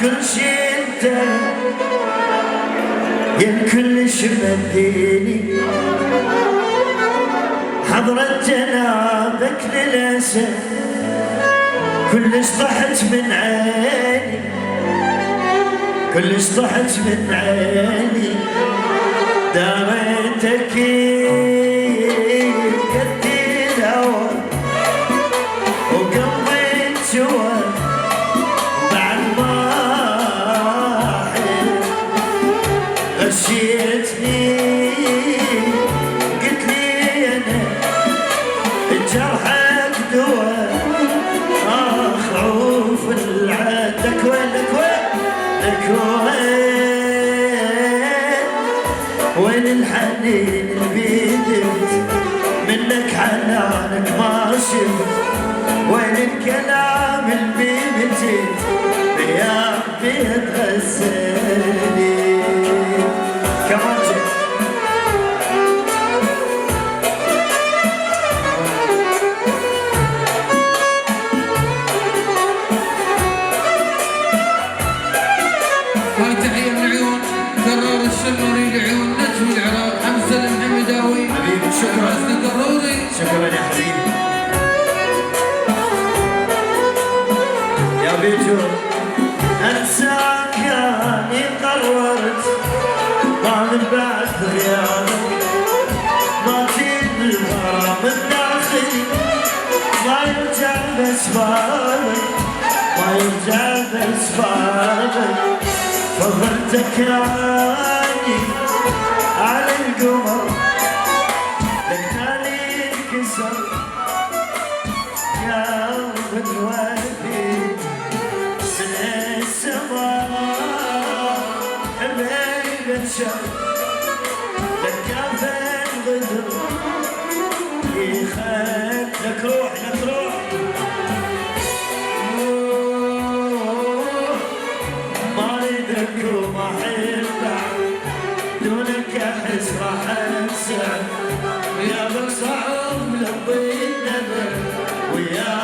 كل شي انت يا كلش مديني حضرة جنابك للأسف كلش ضحت من عيني كلش ضحت من عيني داريتك قد الهوى وقلبي جوا بعد ما حلم غشيتني قلت لي انا جرحك دوا عوف العاد لك وين لك وين لك وين الحنين اللي بيدت منك حنانك ما شفت وين الكلام اللي بيمتت يا بيت غسلني كمان هاي تحية من عيون كرار الشمري لعيون نجم العراق حمزة المحمداوي حبيبي شكرا حسن كروري شكرا يا حبيبي يا بيجو انساك يعني قررت ما من بعد غيابك ما تجيب الغرام الداخلي ما يرجع باسبابك ما يرجع باسبابك فضلتك راني على القمر لكالي انكسر يا بدواني من السماء حبيب الشر لكافة الغدر يخد لك روح لك روح ما اريدك وما احبك دونك احس راح انسى غيابك صعب لبي النذر ويا